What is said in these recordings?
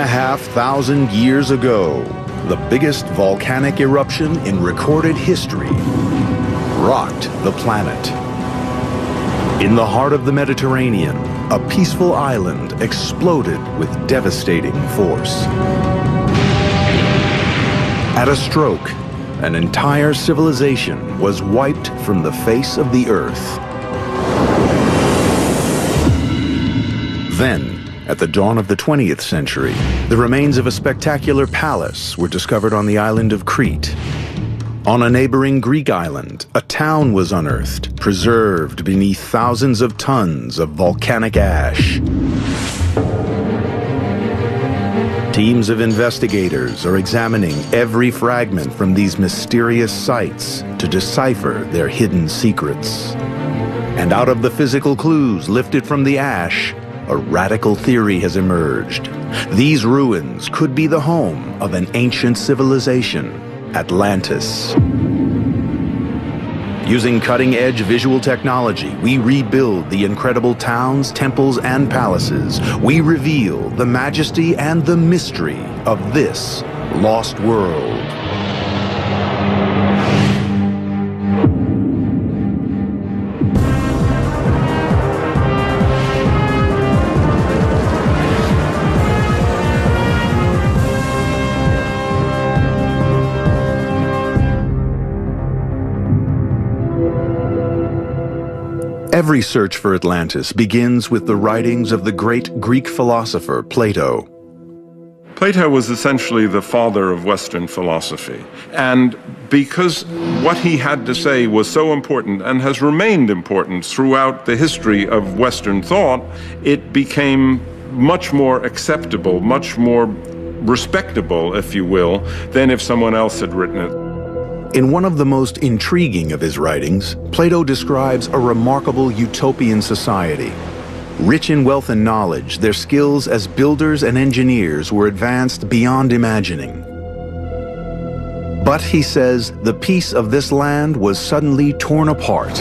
3,500 years ago, the biggest volcanic eruption in recorded history rocked the planet. In the heart of the Mediterranean, a peaceful island exploded with devastating force. At a stroke, an entire civilization was wiped from the face of the earth. Then, at the dawn of the 20th century, the remains of a spectacular palace were discovered on the island of Crete. On a neighboring Greek island, a town was unearthed, preserved beneath thousands of tons of volcanic ash. Teams of investigators are examining every fragment from these mysterious sites to decipher their hidden secrets. And out of the physical clues lifted from the ash, a radical theory has emerged. These ruins could be the home of an ancient civilization, Atlantis. Using cutting-edge visual technology, we rebuild the incredible towns, temples, and palaces. We reveal the majesty and the mystery of this lost world. Every search for Atlantis begins with the writings of the great Greek philosopher Plato. Plato was essentially the father of Western philosophy. And because what he had to say was so important and has remained important throughout the history of Western thought, it became much more acceptable, much more respectable, if you will, than if someone else had written it. In one of the most intriguing of his writings, Plato describes a remarkable utopian society. Rich in wealth and knowledge, their skills as builders and engineers were advanced beyond imagining. But, he says, the peace of this land was suddenly torn apart.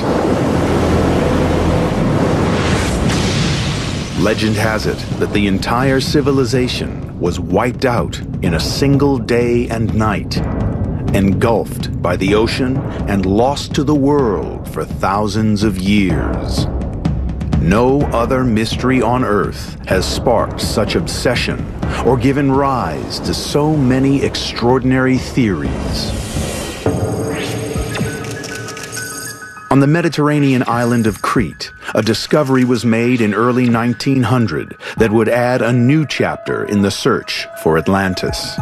Legend has it that the entire civilization was wiped out in a single day and night, engulfed by the ocean and lost to the world for thousands of years. No other mystery on Earth has sparked such obsession or given rise to so many extraordinary theories. On the Mediterranean island of Crete, a discovery was made in early 1900 that would add a new chapter in the search for Atlantis.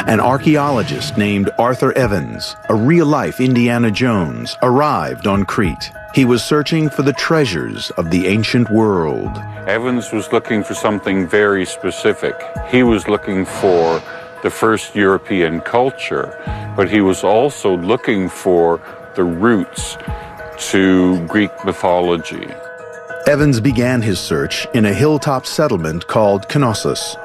An archaeologist named Arthur Evans, a real-life Indiana Jones, arrived on Crete. He was searching for the treasures of the ancient world. Evans was looking for something very specific. He was looking for the first European culture, but he was also looking for the roots to Greek mythology. Evans began his search in a hilltop settlement called Knossos.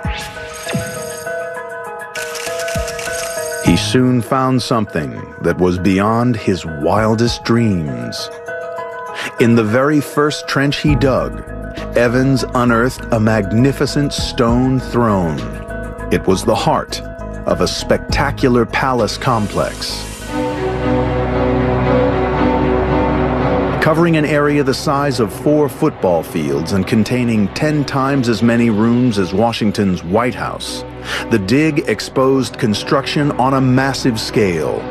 He soon found something that was beyond his wildest dreams. In the very first trench he dug, Evans unearthed a magnificent stone throne. It was the heart of a spectacular palace complex. Covering an area the size of 4 football fields and containing 10 times as many rooms as Washington's White House, the dig exposed construction on a massive scale.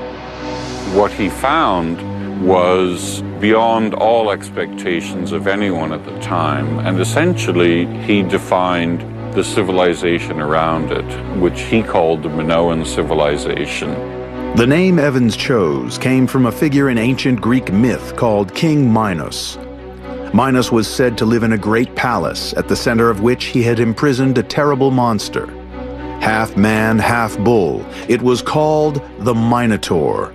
What he found was beyond all expectations of anyone at the time, and essentially he defined the civilization around it, which he called the Minoan civilization. The name Evans chose came from a figure in ancient Greek myth called King Minos. Minos was said to live in a great palace, at the center of which he had imprisoned a terrible monster. Half man, half bull, it was called the Minotaur.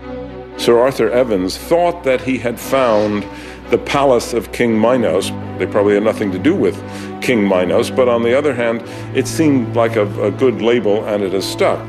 Sir Arthur Evans thought that he had found the palace of King Minos. They probably had nothing to do with King Minos, but on the other hand, it seemed like a good label, and it has stuck.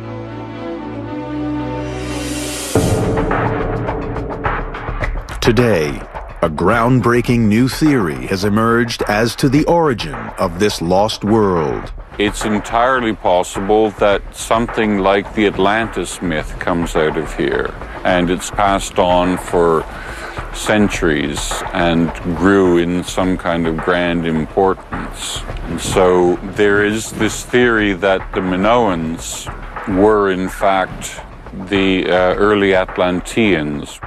Today, a groundbreaking new theory has emerged as to the origin of this lost world. It's entirely possible that something like the Atlantis myth comes out of here, and it's passed on for centuries and grew in some kind of grand importance. And so there is this theory that the Minoans were in fact the early Atlanteans.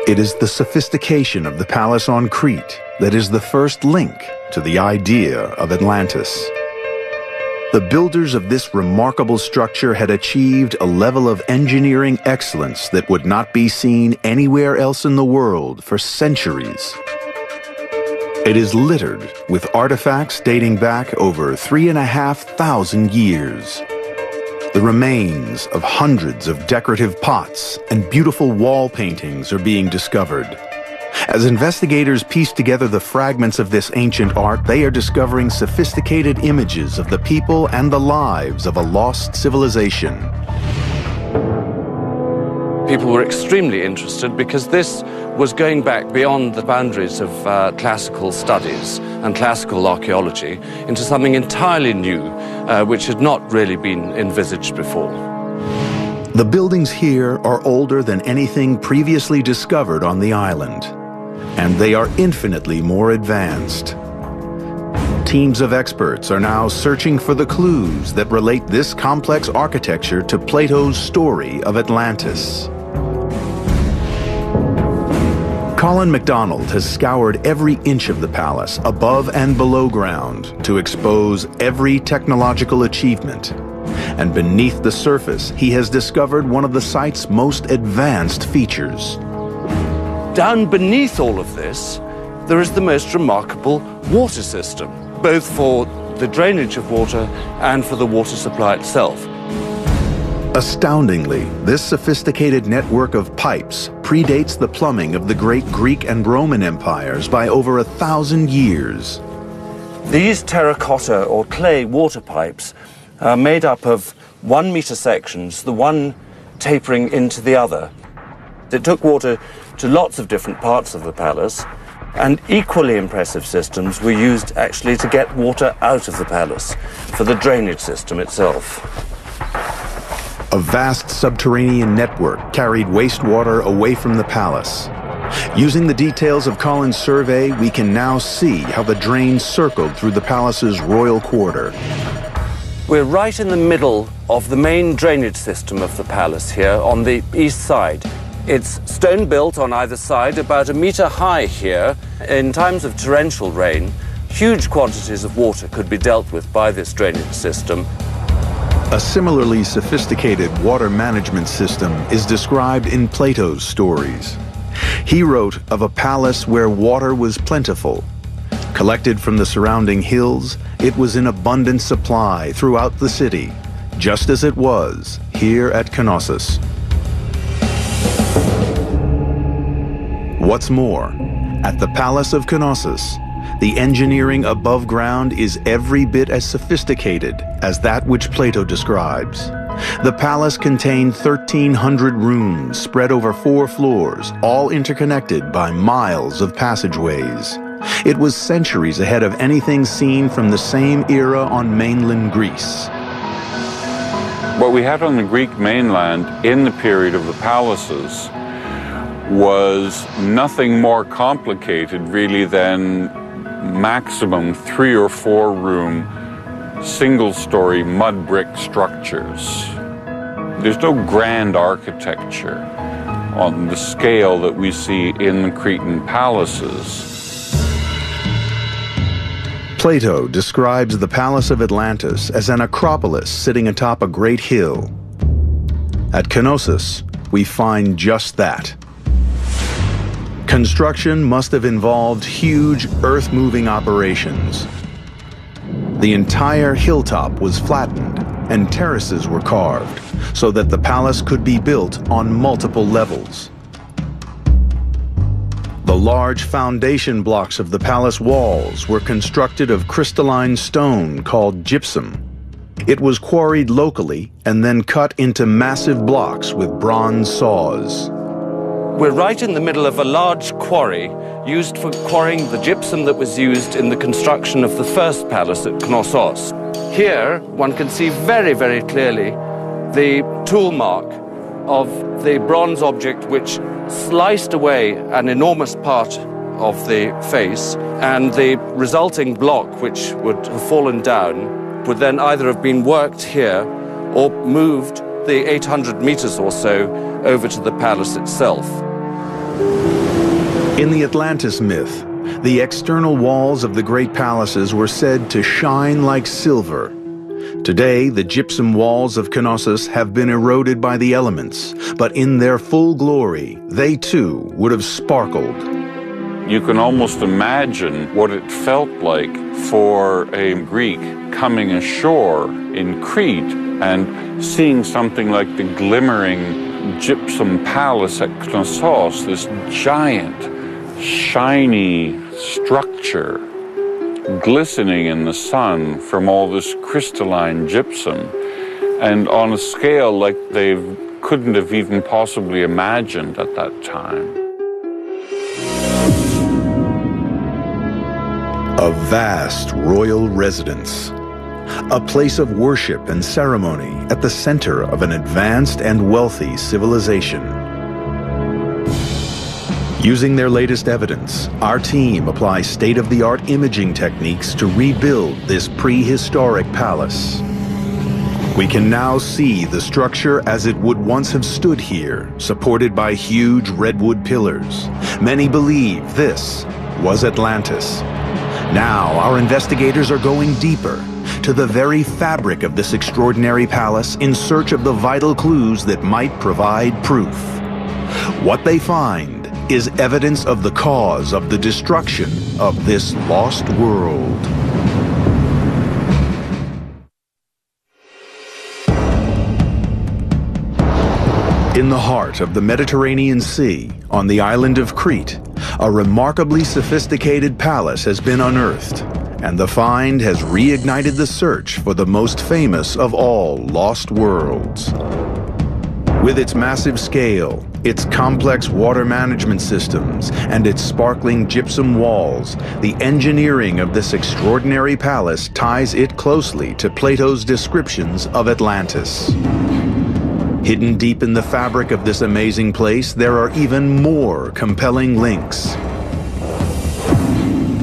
It is the sophistication of the palace on Crete that is the first link to the idea of Atlantis. The builders of this remarkable structure had achieved a level of engineering excellence that would not be seen anywhere else in the world for centuries. It is littered with artifacts dating back over 3,500 years. The remains of hundreds of decorative pots and beautiful wall paintings are being discovered. As investigators piece together the fragments of this ancient art, they are discovering sophisticated images of the people and the lives of a lost civilization. People were extremely interested because this was going back beyond the boundaries of classical studies and classical archaeology into something entirely new, which had not really been envisaged before. The buildings here are older than anything previously discovered on the island, and they are infinitely more advanced. Teams of experts are now searching for the clues that relate this complex architecture to Plato's story of Atlantis. Colin MacDonald has scoured every inch of the palace, above and below ground, to expose every technological achievement. And beneath the surface, he has discovered one of the site's most advanced features. Down beneath all of this, there is the most remarkable water system, both for the drainage of water and for the water supply itself. Astoundingly, this sophisticated network of pipes predates the plumbing of the great Greek and Roman empires by over 1,000 years. These terracotta or clay water pipes are made up of 1 meter sections, the one tapering into the other. It took water to lots of different parts of the palace, and equally impressive systems were used actually to get water out of the palace for the drainage system itself. A vast subterranean network carried wastewater away from the palace. Using the details of Colin's survey, we can now see how the drain circled through the palace's royal quarter. We're right in the middle of the main drainage system of the palace here on the east side. It's stone built on either side, about 1 meter high here. In times of torrential rain, huge quantities of water could be dealt with by this drainage system. A similarly sophisticated water management system is described in Plato's stories. He wrote of a palace where water was plentiful. Collected from the surrounding hills, it was in abundant supply throughout the city, just as it was here at Knossos. What's more, at the Palace of Knossos, the engineering above ground is every bit as sophisticated as that which Plato describes. The palace contained 1,300 rooms spread over 4 floors, all interconnected by miles of passageways. It was centuries ahead of anything seen from the same era on mainland Greece. What we had on the Greek mainland in the period of the palaces was nothing more complicated really than maximum 3 or 4 room single-story mud brick structures. There's no grand architecture on the scale that we see in the Cretan palaces. Plato describes the Palace of Atlantis as an acropolis sitting atop a great hill. At Knossos, we find just that. Construction must have involved huge earth-moving operations. The entire hilltop was flattened and terraces were carved so that the palace could be built on multiple levels. The large foundation blocks of the palace walls were constructed of crystalline stone called gypsum. It was quarried locally and then cut into massive blocks with bronze saws. We're right in the middle of a large quarry used for quarrying the gypsum that was used in the construction of the first palace at Knossos. Here, one can see very, very clearly the tool mark of the bronze object which sliced away an enormous part of the face, and the resulting block, which would have fallen down, would then either have been worked here or moved the 800 meters or so over to the palace itself. In the Atlantis myth, the external walls of the great palaces were said to shine like silver. Today, the gypsum walls of Knossos have been eroded by the elements, but in their full glory, they too would have sparkled. You can almost imagine what it felt like for a Greek coming ashore in Crete and seeing something like the glimmering gypsum palace at Knossos, this giant, shiny structure glistening in the sun from all this crystalline gypsum, and on a scale like they couldn't have even possibly imagined at that time. A vast royal residence, a place of worship and ceremony at the center of an advanced and wealthy civilization. Using their latest evidence, our team applies state-of-the-art imaging techniques to rebuild this prehistoric palace. We can now see the structure as it would once have stood here, supported by huge redwood pillars. Many believe this was Atlantis. Now, our investigators are going deeper, to the very fabric of this extraordinary palace in search of the vital clues that might provide proof. What they find is evidence of the cause of the destruction of this lost world. In the heart of the Mediterranean Sea, on the island of Crete, a remarkably sophisticated palace has been unearthed, and the find has reignited the search for the most famous of all lost worlds. With its massive scale, its complex water management systems, and its sparkling gypsum walls, the engineering of this extraordinary palace ties it closely to Plato's descriptions of Atlantis. Hidden deep in the fabric of this amazing place, there are even more compelling links.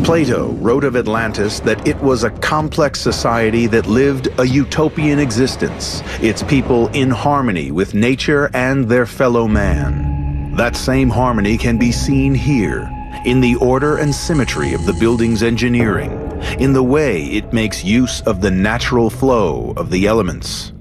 Plato wrote of Atlantis that it was a complex society that lived a utopian existence, its people in harmony with nature and their fellow man. That same harmony can be seen here, in the order and symmetry of the building's engineering, in the way it makes use of the natural flow of the elements.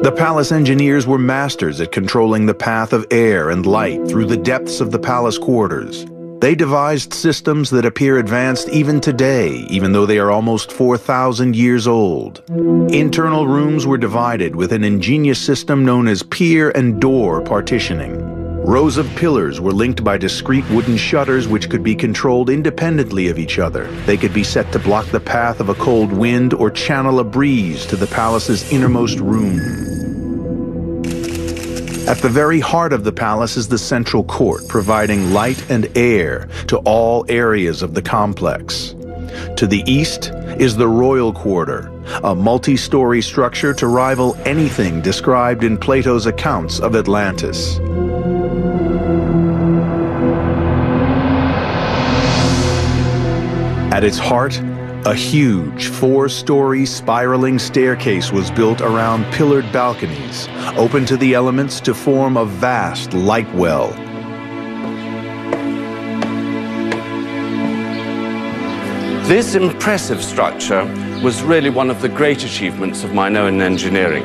The palace engineers were masters at controlling the path of air and light through the depths of the palace quarters. They devised systems that appear advanced even today, even though they are almost 4,000 years old. Internal rooms were divided with an ingenious system known as pier and door partitioning. Rows of pillars were linked by discrete wooden shutters which could be controlled independently of each other. They could be set to block the path of a cold wind or channel a breeze to the palace's innermost room. At the very heart of the palace is the central court, providing light and air to all areas of the complex. To the east is the royal quarter, a multi-story structure to rival anything described in Plato's accounts of Atlantis. At its heart, a huge 4-story spiraling staircase was built around pillared balconies, open to the elements to form a vast light well. This impressive structure was really one of the great achievements of Minoan engineering.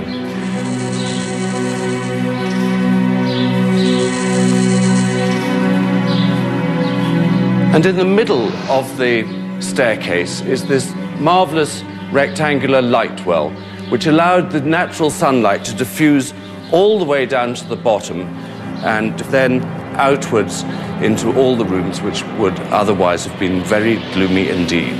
And in the middle of the staircase is this marvelous rectangular light well, which allowed the natural sunlight to diffuse all the way down to the bottom and then outwards into all the rooms which would otherwise have been very gloomy indeed.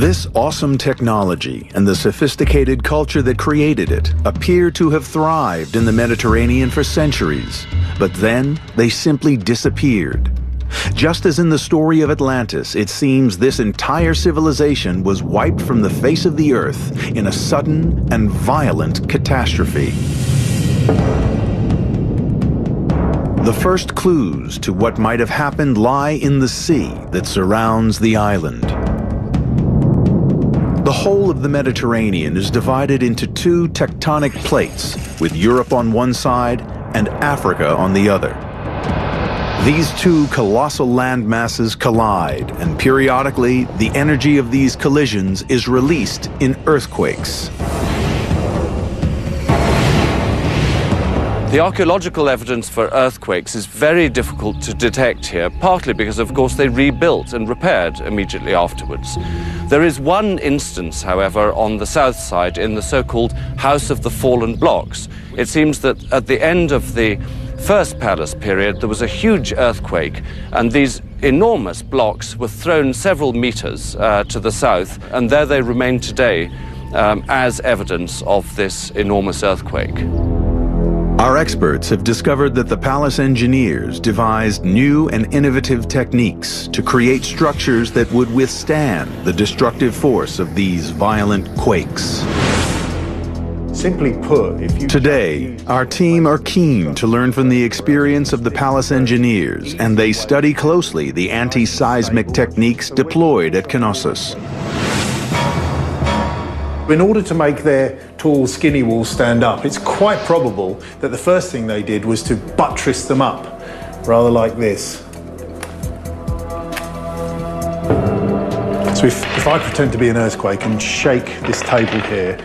This awesome technology and the sophisticated culture that created it appear to have thrived in the Mediterranean for centuries, but then they simply disappeared. Just as in the story of Atlantis, it seems this entire civilization was wiped from the face of the earth in a sudden and violent catastrophe. The first clues to what might have happened lie in the sea that surrounds the island. The whole of the Mediterranean is divided into two tectonic plates, with Europe on one side and Africa on the other. These two colossal land masses collide, and periodically the energy of these collisions is released in earthquakes. The archaeological evidence for earthquakes is very difficult to detect here, partly because, of course, they rebuilt and repaired immediately afterwards. There is one instance, however, on the south side in the so-called House of the Fallen Blocks. It seems that at the end of the First Palace period, there was a huge earthquake, and these enormous blocks were thrown several meters to the south, and there they remain today as evidence of this enormous earthquake. Our experts have discovered that the palace engineers devised new and innovative techniques to create structures that would withstand the destructive force of these violent quakes. Simply put, Today, our team are keen to learn from the experience of the palace engineers, and they study closely the anti-seismic techniques deployed at Knossos. In order to make their tall, skinny walls stand up, it's quite probable that the first thing they did was to buttress them up, rather like this. So if I pretend to be an earthquake and shake this table here,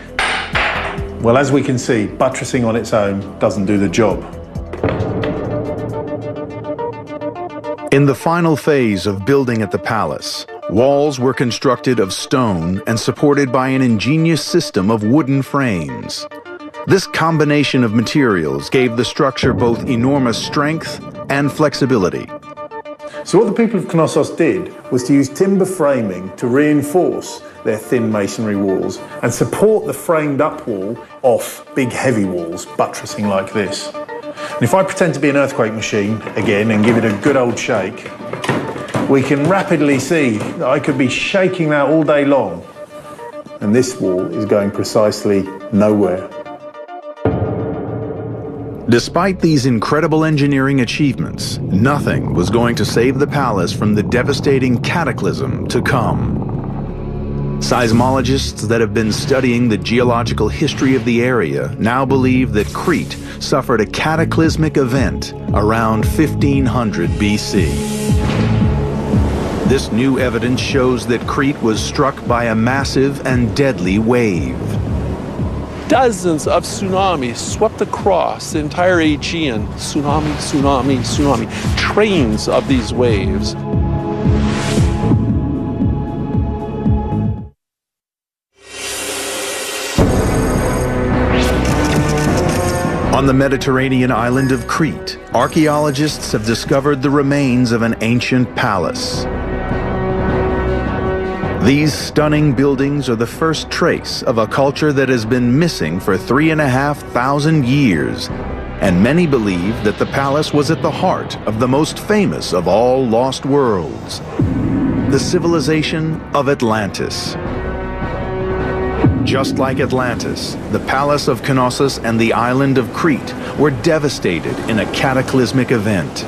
well, as we can see, buttressing on its own doesn't do the job. In the final phase of building at the palace, walls were constructed of stone and supported by an ingenious system of wooden frames. This combination of materials gave the structure both enormous strength and flexibility. So what the people of Knossos did was to use timber framing to reinforce their thin masonry walls and support the framed up wall off big heavy walls, buttressing like this. And if I pretend to be an earthquake machine again and give it a good old shake, we can rapidly see that I could be shaking that all day long, and this wall is going precisely nowhere. Despite these incredible engineering achievements, nothing was going to save the palace from the devastating cataclysm to come. Seismologists that have been studying the geological history of the area now believe that Crete suffered a cataclysmic event around 1500 BC. This new evidence shows that Crete was struck by a massive and deadly wave. Dozens of tsunamis swept across the entire Aegean. Tsunami, tsunami, tsunami. Trains of these waves. On the Mediterranean island of Crete, archaeologists have discovered the remains of an ancient palace. These stunning buildings are the first trace of a culture that has been missing for 3,500 years, and many believe that the palace was at the heart of the most famous of all lost worlds, the civilization of Atlantis. Just like Atlantis, the palace of Knossos and the island of Crete were devastated in a cataclysmic event.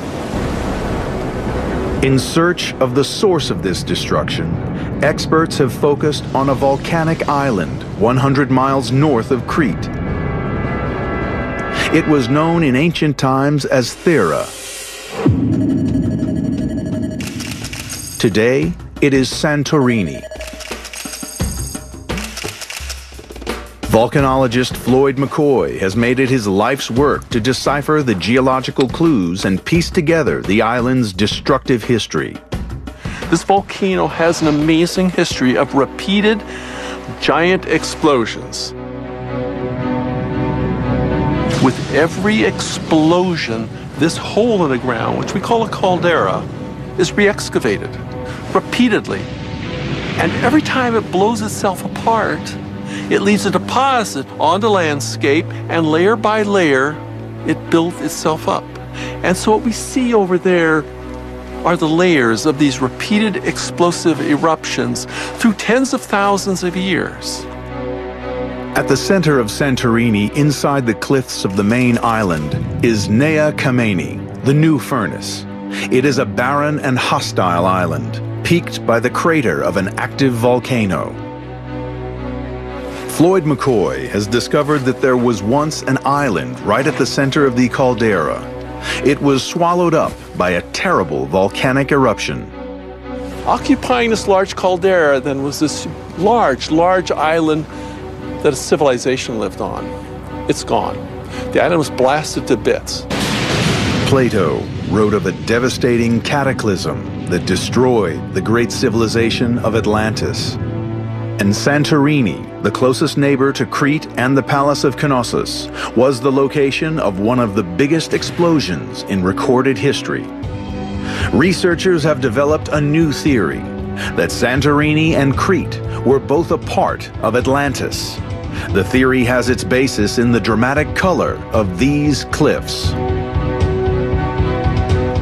In search of the source of this destruction, experts have focused on a volcanic island 100 miles north of Crete. It was known in ancient times as Thera. Today, it is Santorini. Volcanologist Floyd McCoy has made it his life's work to decipher the geological clues and piece together the island's destructive history. This volcano has an amazing history of repeated giant explosions. With every explosion, this hole in the ground, which we call a caldera, is re-excavated repeatedly. And every time it blows itself apart, it leaves a deposit on the landscape, and layer by layer, it built itself up. And so what we see over there are the layers of these repeated explosive eruptions through tens of thousands of years. At the center of Santorini, inside the cliffs of the main island, is Nea Kameni, the new furnace. It is a barren and hostile island, peaked by the crater of an active volcano. Floyd McCoy has discovered that there was once an island right at the center of the caldera. It was swallowed up by a terrible volcanic eruption. Occupying this large caldera then was this large island that a civilization lived on. It's gone. The island was blasted to bits. Plato wrote of a devastating cataclysm that destroyed the great civilization of Atlantis. And Santorini, the closest neighbor to Crete and the Palace of Knossos, was the location of one of the biggest explosions in recorded history. Researchers have developed a new theory that Santorini and Crete were both a part of Atlantis. The theory has its basis in the dramatic color of these cliffs.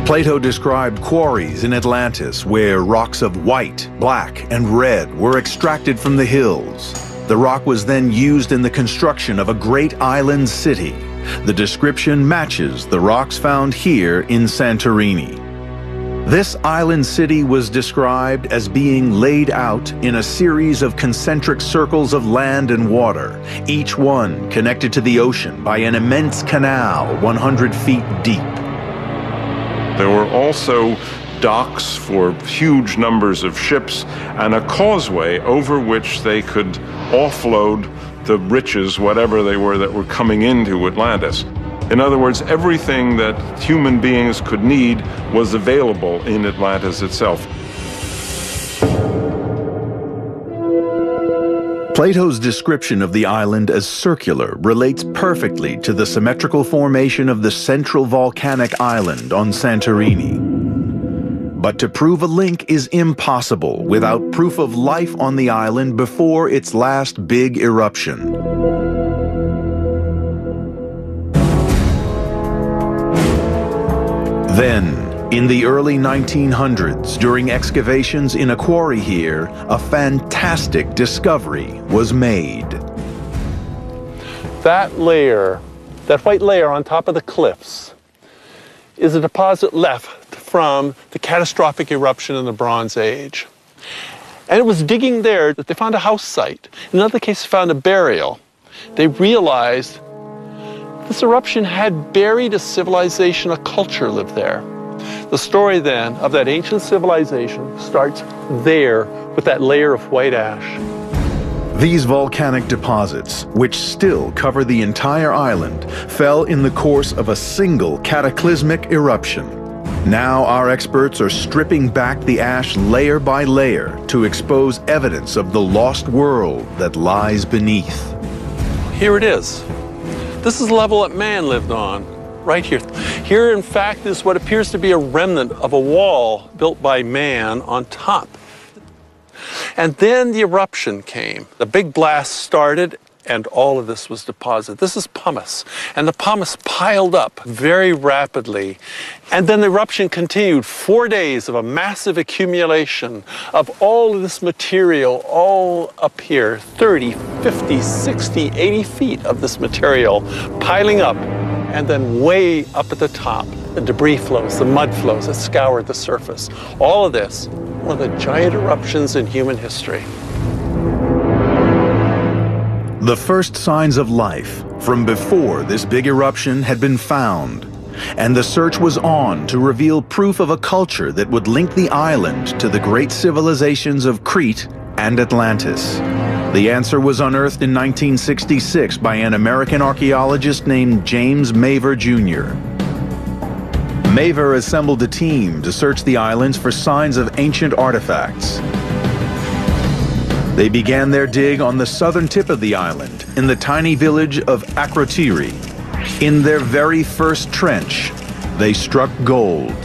Plato described quarries in Atlantis where rocks of white, black, and red were extracted from the hills. The rock was then used in the construction of a great island city. The description matches the rocks found here in Santorini. This island city was described as being laid out in a series of concentric circles of land and water, each one connected to the ocean by an immense canal 100 feet deep. There were also docks for huge numbers of ships and a causeway over which they could offload the riches, whatever they were, that were coming into Atlantis. In other words, everything that human beings could need was available in Atlantis itself. Plato's description of the island as circular relates perfectly to the symmetrical formation of the central volcanic island on Santorini. But to prove a link is impossible without proof of life on the island before its last big eruption. Then, in the early 1900s, during excavations in a quarry here, a fantastic discovery was made. That layer, that white layer on top of the cliffs, is a deposit left from the catastrophic eruption in the Bronze Age. And it was digging there that they found a house site. In another case, they found a burial. They realized this eruption had buried a civilization, a culture lived there. The story then of that ancient civilization starts there with that layer of white ash. These volcanic deposits, which still cover the entire island, fell in the course of a single cataclysmic eruption. Now our experts are stripping back the ash layer by layer to expose evidence of the lost world that lies beneath. Here it is. This is the level that man lived on, right here. Here, in fact, is what appears to be a remnant of a wall built by man on top. And then the eruption came. The big blast started, and all of this was deposited. This is pumice, and the pumice piled up very rapidly. And then the eruption continued 4 days of a massive accumulation of all of this material, all up here, 30, 50, 60, 80 feet of this material piling up. And then way up at the top, the debris flows, the mud flows that scoured the surface. All of this, one of the giant eruptions in human history. The first signs of life from before this big eruption had been found, and the search was on to reveal proof of a culture that would link the island to the great civilizations of Crete and Atlantis. The answer was unearthed in 1966 by an American archaeologist named James Mavor Jr. Mavor assembled a team to search the islands for signs of ancient artifacts. They began their dig on the southern tip of the island, in the tiny village of Akrotiri. In their very first trench, they struck gold.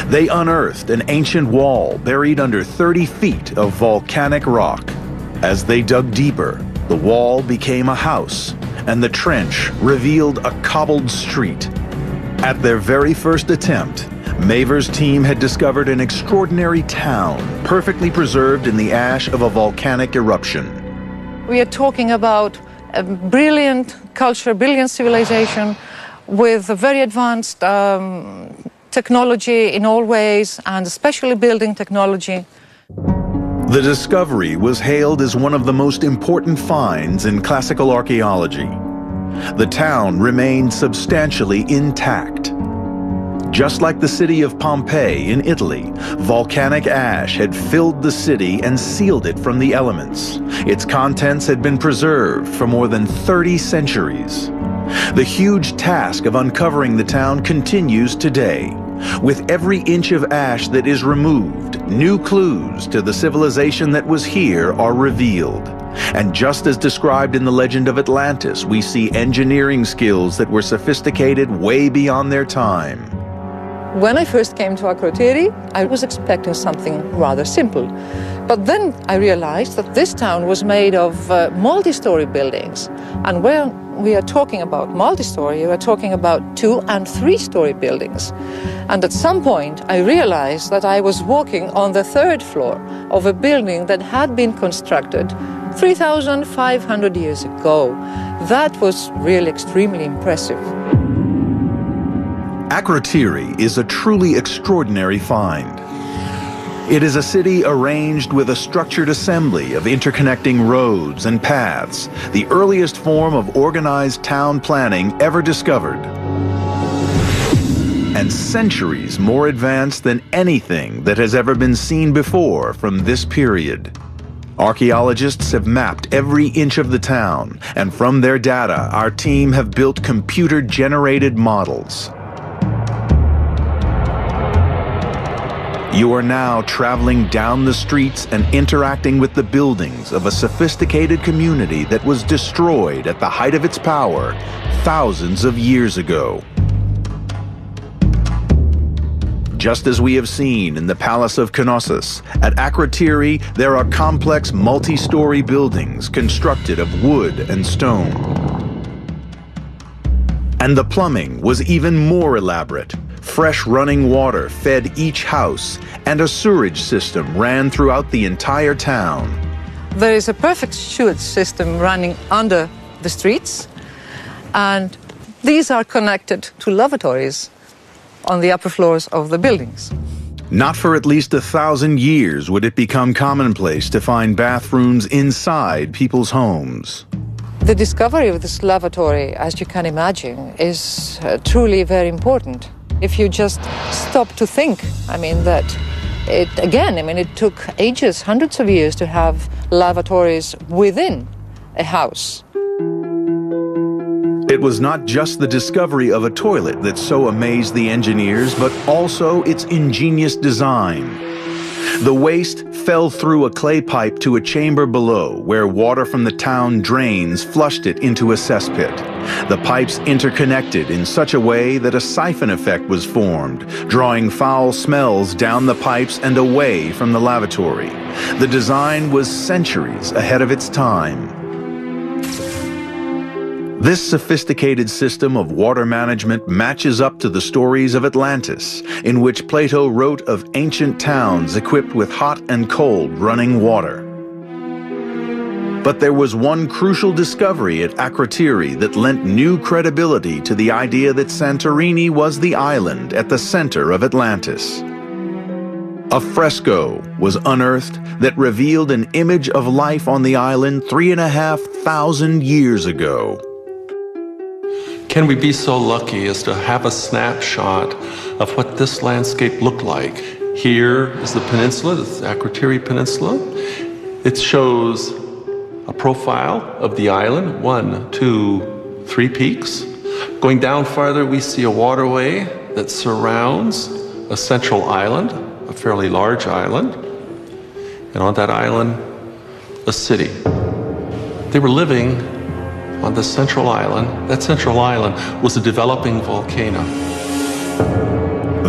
They unearthed an ancient wall buried under 30 feet of volcanic rock. As they dug deeper, the wall became a house, and the trench revealed a cobbled street. At their very first attempt, Maver's team had discovered an extraordinary town, perfectly preserved in the ash of a volcanic eruption. We are talking about a brilliant culture, brilliant civilization with a very advanced technology in all ways, and especially building technology. The discovery was hailed as one of the most important finds in classical archaeology. The town remained substantially intact. Just like the city of Pompeii in Italy, volcanic ash had filled the city and sealed it from the elements. Its contents had been preserved for more than 30 centuries. The huge task of uncovering the town continues today. With every inch of ash that is removed, new clues to the civilization that was here are revealed. And just as described in the legend of Atlantis, we see engineering skills that were sophisticated way beyond their time. When I first came to Akrotiri, I was expecting something rather simple. But then I realized that this town was made of multi-story buildings. And when we are talking about multi-story, we are talking about 2- and 3-story buildings. And at some point, I realized that I was walking on the 3rd floor of a building that had been constructed 3,500 years ago. That was really extremely impressive. Akrotiri is a truly extraordinary find. It is a city arranged with a structured assembly of interconnecting roads and paths, the earliest form of organized town planning ever discovered, and centuries more advanced than anything that has ever been seen before from this period. Archaeologists have mapped every inch of the town, and from their data, our team have built computer-generated models. You are now traveling down the streets and interacting with the buildings of a sophisticated community that was destroyed at the height of its power thousands of years ago. Just as we have seen in the Palace of Knossos, at Akrotiri there are complex multi-story buildings constructed of wood and stone. And the plumbing was even more elaborate. Fresh running water fed each house, and a sewerage system ran throughout the entire town. There is a perfect sewage system running under the streets, and these are connected to lavatories on the upper floors of the buildings. Not for at least 1,000 years would it become commonplace to find bathrooms inside people's homes. The discovery of this lavatory, as you can imagine, is truly very important. If you just stop to think, it took ages, hundreds of years to have lavatories within a house. It was not just the discovery of a toilet that so amazed the engineers, but also its ingenious design. The waste fell through a clay pipe to a chamber below, where water from the town drains flushed it into a cesspit. The pipes interconnected in such a way that a siphon effect was formed, drawing foul smells down the pipes and away from the lavatory. The design was centuries ahead of its time. This sophisticated system of water management matches up to the stories of Atlantis, in which Plato wrote of ancient towns equipped with hot and cold running water. But there was one crucial discovery at Akrotiri that lent new credibility to the idea that Santorini was the island at the center of Atlantis. A fresco was unearthed that revealed an image of life on the island 3,500 years ago. Can we be so lucky as to have a snapshot of what this landscape looked like? Here is the peninsula, the Akrotiri Peninsula. It shows a profile of the island, 1, 2, 3 peaks. Going down farther, we see a waterway that surrounds a central island, a fairly large island. And on that island, a city. They were living on the central island. That central island was a developing volcano.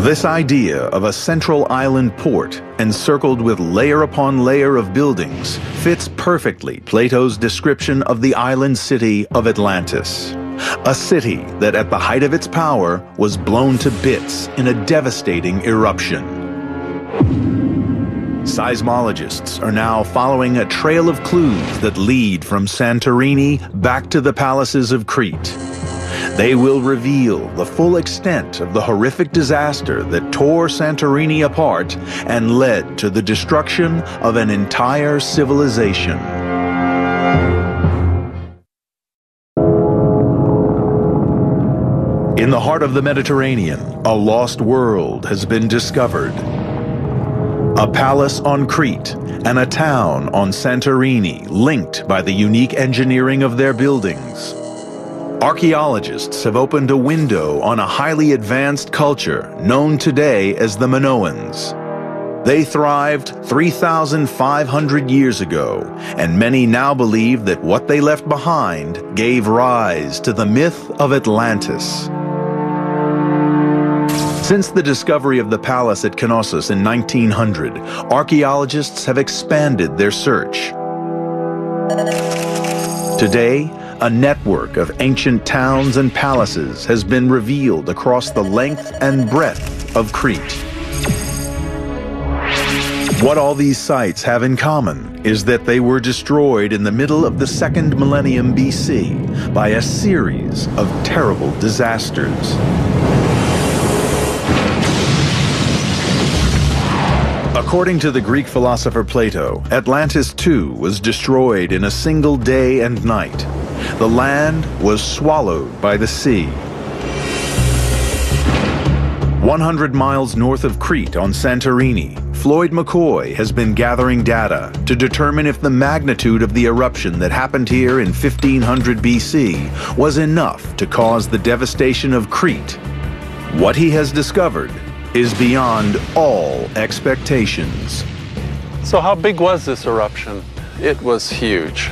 This idea of a central island port encircled with layer upon layer of buildings fits perfectly Plato's description of the island city of Atlantis. A city that at the height of its power was blown to bits in a devastating eruption. Seismologists are now following a trail of clues that lead from Santorini back to the palaces of Crete. They will reveal the full extent of the horrific disaster that tore Santorini apart and led to the destruction of an entire civilization. In the heart of the Mediterranean, a lost world has been discovered. A palace on Crete and a town on Santorini linked by the unique engineering of their buildings. Archaeologists have opened a window on a highly advanced culture known today as the Minoans. They thrived 3,500 years ago, and many now believe that what they left behind gave rise to the myth of Atlantis. Since the discovery of the palace at Knossos in 1900, archaeologists have expanded their search. Today, a network of ancient towns and palaces has been revealed across the length and breadth of Crete. What all these sites have in common is that they were destroyed in the middle of the 2nd millennium BC by a series of terrible disasters. According to the Greek philosopher Plato, Atlantis too was destroyed in a single day and night. The land was swallowed by the sea. 100 miles north of Crete on Santorini, Floyd McCoy has been gathering data to determine if the magnitude of the eruption that happened here in 1500 BC was enough to cause the devastation of Crete. What he has discovered is beyond all expectations. So how big was this eruption? It was huge.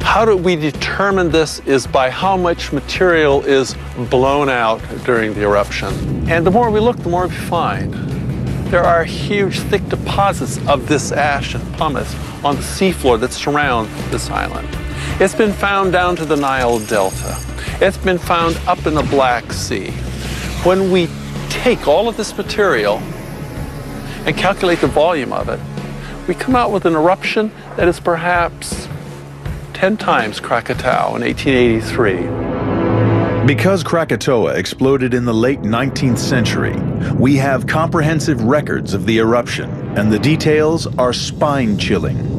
How do we determine this is by how much material is blown out during the eruption. And the more we look, the more we find. There are huge, thick deposits of this ash and pumice on the seafloor that surround this island. It's been found down to the Nile Delta. It's been found up in the Black Sea. When we take all of this material and calculate the volume of it, we come out with an eruption that is perhaps 10 times Krakatoa in 1883. Because Krakatoa exploded in the late 19th century, we have comprehensive records of the eruption, and the details are spine-chilling.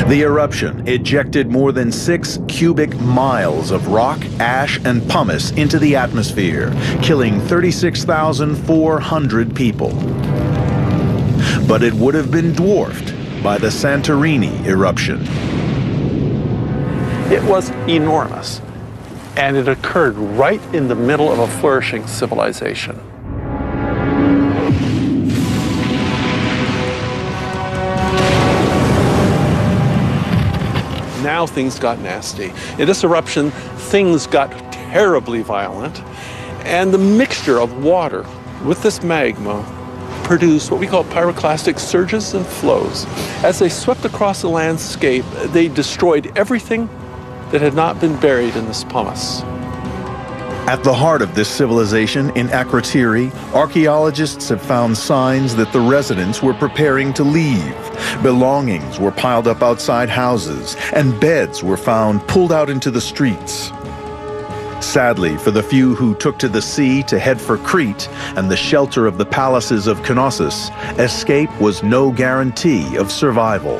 The eruption ejected more than 6 cubic miles of rock, ash, and pumice into the atmosphere, killing 36,400 people. But it would have been dwarfed by the Santorini eruption. It was enormous, and it occurred right in the middle of a flourishing civilization. Now things got nasty. In this eruption, things got terribly violent, and the mixture of water with this magma produced what we call pyroclastic surges and flows. As they swept across the landscape, they destroyed everything that had not been buried in this pumice. At the heart of this civilization in Akrotiri, archaeologists have found signs that the residents were preparing to leave. Belongings were piled up outside houses, and beds were found pulled out into the streets. Sadly, for the few who took to the sea to head for Crete and the shelter of the palaces of Knossos, escape was no guarantee of survival.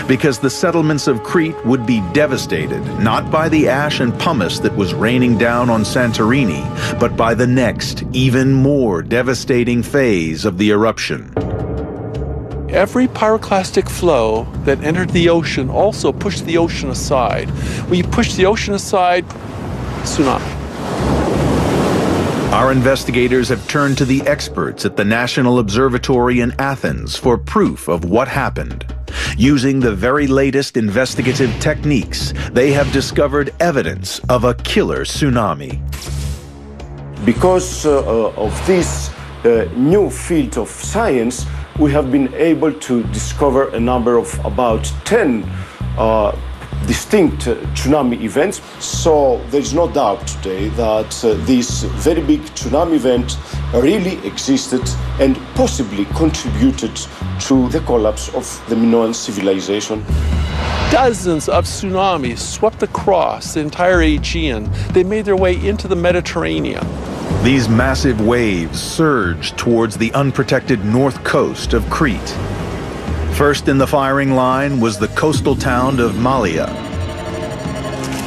Because the settlements of Crete would be devastated, not by the ash and pumice that was raining down on Santorini, but by the next, even more devastating phase of the eruption. Every pyroclastic flow that entered the ocean also pushed the ocean aside. When you push the ocean aside, tsunami. Our investigators have turned to the experts at the National Observatory in Athens for proof of what happened. Using the very latest investigative techniques, they have discovered evidence of a killer tsunami. Because of this new field of science, we have been able to discover a number of about 10 distinct tsunami events. So there is no doubt today that this very big tsunami event really existed and possibly contributed to the collapse of the Minoan civilization. Dozens of tsunamis swept across the entire Aegean. They made their way into the Mediterranean. These massive waves surged towards the unprotected north coast of Crete. First in the firing line was the coastal town of Malea.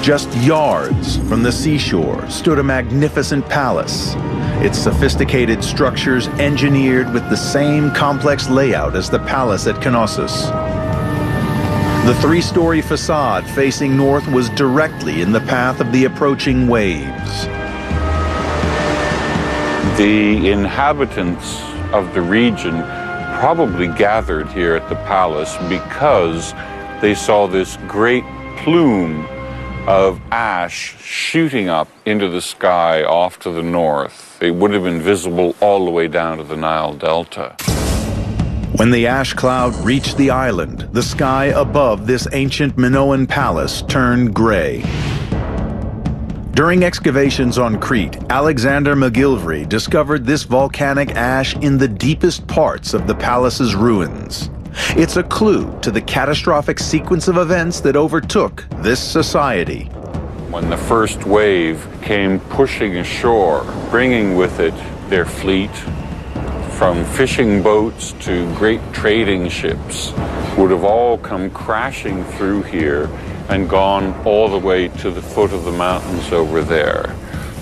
Just yards from the seashore stood a magnificent palace, its sophisticated structures engineered with the same complex layout as the palace at Knossos. The three-story facade facing north was directly in the path of the approaching waves. The inhabitants of the region probably gathered here at the palace because they saw this great plume of ash shooting up into the sky off to the north. It would have been visible all the way down to the Nile Delta. When the ash cloud reached the island, the sky above this ancient Minoan palace turned gray. During excavations on Crete, Alexander McGillivray discovered this volcanic ash in the deepest parts of the palace's ruins. It's a clue to the catastrophic sequence of events that overtook this society. When the first wave came pushing ashore, bringing with it their fleet, from fishing boats to great trading ships, would have all come crashing through here and gone all the way to the foot of the mountains over there,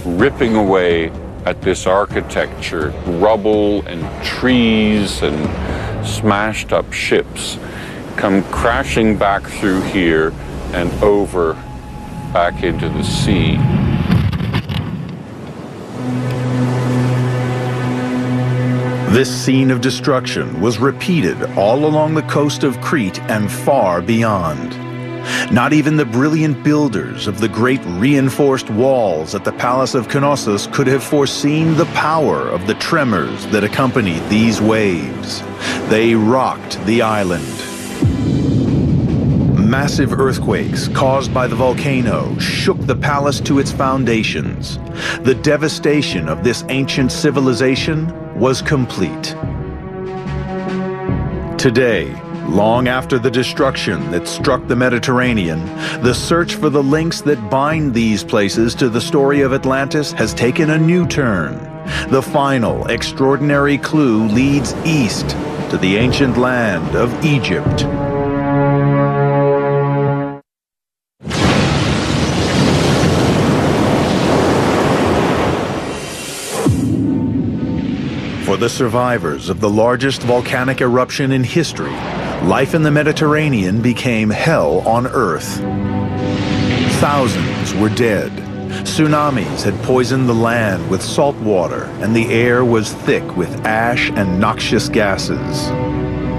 ripping away at this architecture, rubble and trees and smashed up ships come crashing back through here and over back into the sea. This scene of destruction was repeated all along the coast of Crete and far beyond. Not even the brilliant builders of the great reinforced walls at the Palace of Knossos could have foreseen the power of the tremors that accompanied these waves. They rocked the island. Massive earthquakes caused by the volcano shook the palace to its foundations. The devastation of this ancient civilization was complete. Today, long after the destruction that struck the Mediterranean, the search for the links that bind these places to the story of Atlantis has taken a new turn. The final extraordinary clue leads east to the ancient land of Egypt. For the survivors of the largest volcanic eruption in history, life in the Mediterranean became hell on Earth. Thousands were dead. Tsunamis had poisoned the land with salt water, and the air was thick with ash and noxious gases.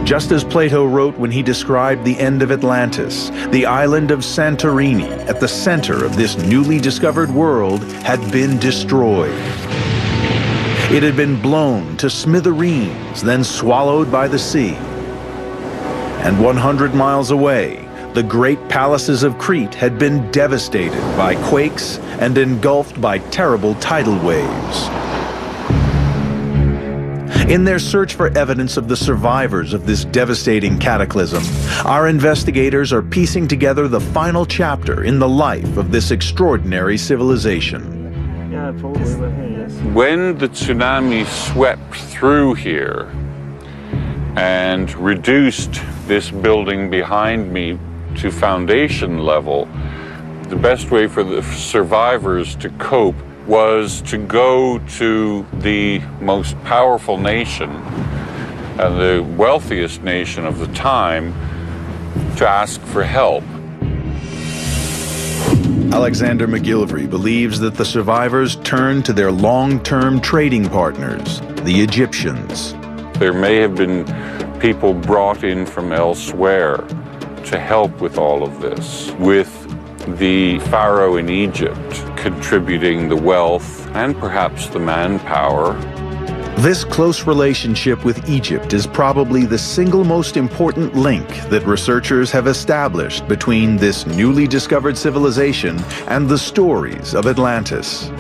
Just as Plato wrote when he described the end of Atlantis, the island of Santorini, at the center of this newly discovered world, had been destroyed. It had been blown to smithereens, then swallowed by the sea. And 100 miles away, the great palaces of Crete had been devastated by quakes and engulfed by terrible tidal waves. In their search for evidence of the survivors of this devastating cataclysm, our investigators are piecing together the final chapter in the life of this extraordinary civilization. Yeah, probably we're here, yes. When the tsunami swept through here and reduced this building behind me to foundation level, the best way for the survivors to cope was to go to the most powerful nation and the wealthiest nation of the time to ask for help. Alexander McGillivray believes that the survivors turned to their long-term trading partners, the Egyptians. There may have been people brought in from elsewhere to help with all of this, with the pharaoh in Egypt contributing the wealth and perhaps the manpower. This close relationship with Egypt is probably the single most important link that researchers have established between this newly discovered civilization and the stories of Atlantis.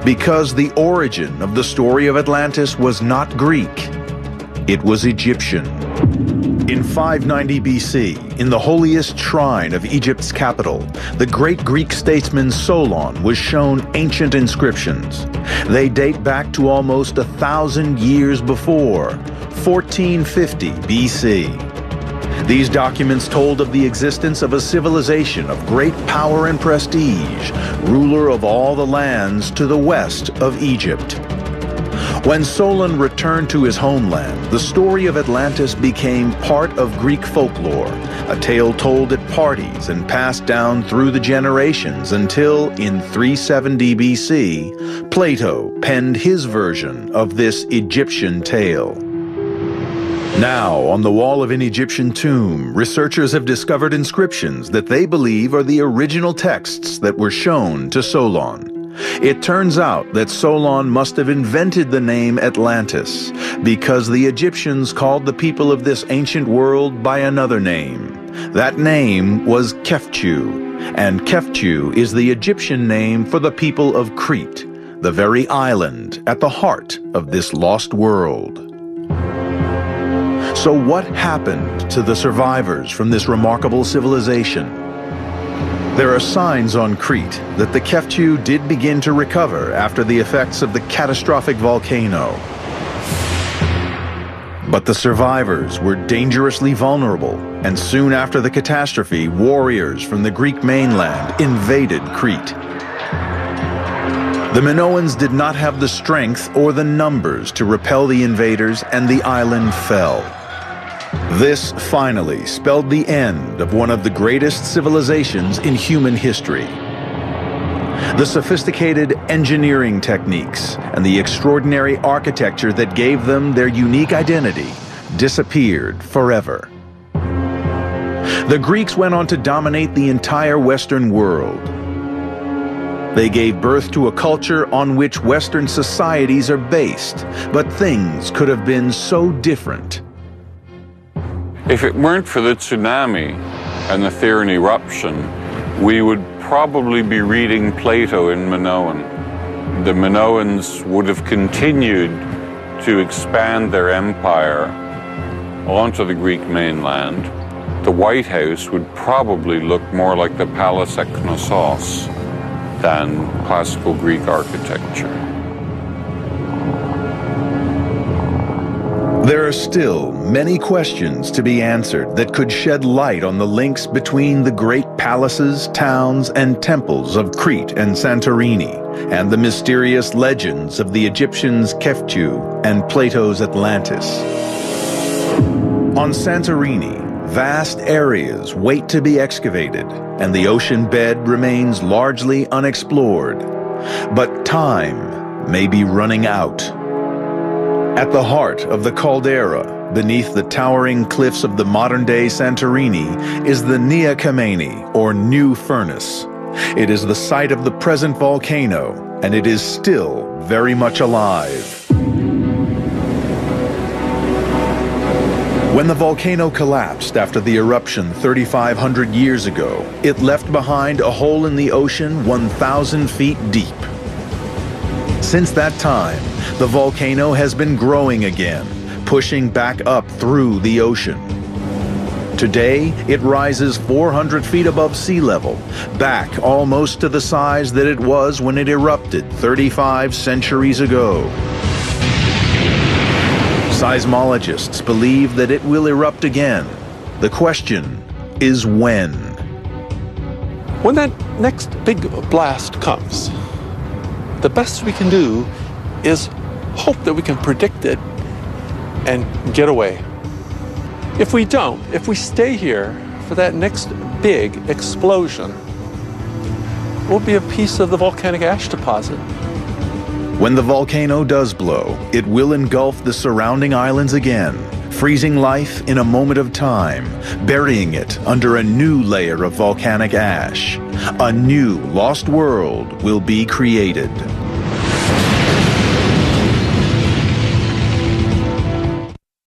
Because the origin of the story of Atlantis was not Greek, it was Egyptian. In 590 BC, in the holiest shrine of Egypt's capital, the great Greek statesman Solon was shown ancient inscriptions. They date back to almost 1,000 years before, 1450 BC. These documents told of the existence of a civilization of great power and prestige, ruler of all the lands to the west of Egypt. When Solon returned to his homeland, the story of Atlantis became part of Greek folklore, a tale told at parties and passed down through the generations until, in 370 BC, Plato penned his version of this Egyptian tale. Now, on the wall of an Egyptian tomb, researchers have discovered inscriptions that they believe are the original texts that were shown to Solon. It turns out that Solon must have invented the name Atlantis because the Egyptians called the people of this ancient world by another name. That name was Kefchu, and Kefchu is the Egyptian name for the people of Crete, the very island at the heart of this lost world. So what happened to the survivors from this remarkable civilization? There are signs on Crete that the Kefchu did begin to recover after the effects of the catastrophic volcano. But the survivors were dangerously vulnerable, and soon after the catastrophe, warriors from the Greek mainland invaded Crete. The Minoans did not have the strength or the numbers to repel the invaders, and the island fell. This finally spelled the end of one of the greatest civilizations in human history. The sophisticated engineering techniques and the extraordinary architecture that gave them their unique identity disappeared forever. The Greeks went on to dominate the entire Western world. They gave birth to a culture on which Western societies are based, but things could have been so different. If it weren't for the tsunami and the Theran eruption, we would probably be reading Plato in Minoan. The Minoans would have continued to expand their empire onto the Greek mainland. The White House would probably look more like the palace at Knossos than classical Greek architecture. There are still many questions to be answered that could shed light on the links between the great palaces, towns, and temples of Crete and Santorini, and the mysterious legends of the Egyptians' Kefchu and Plato's Atlantis. On Santorini, vast areas wait to be excavated, and the ocean bed remains largely unexplored. But time may be running out. At the heart of the caldera, beneath the towering cliffs of the modern-day Santorini, is the Nea Kamenni, or New Furnace. It is the site of the present volcano, and it is still very much alive. When the volcano collapsed after the eruption 3,500 years ago, it left behind a hole in the ocean 1,000 feet deep. Since that time, the volcano has been growing again, pushing back up through the ocean. Today, it rises 400 feet above sea level, back almost to the size that it was when it erupted 35 centuries ago. Seismologists believe that it will erupt again. The question is when. When that next big blast comes, the best we can do is hope that we can predict it and get away. If we don't, if we stay here for that next big explosion, we'll be a piece of the volcanic ash deposit. When the volcano does blow, it will engulf the surrounding islands again, freezing life in a moment of time, burying it under a new layer of volcanic ash. A new lost world will be created.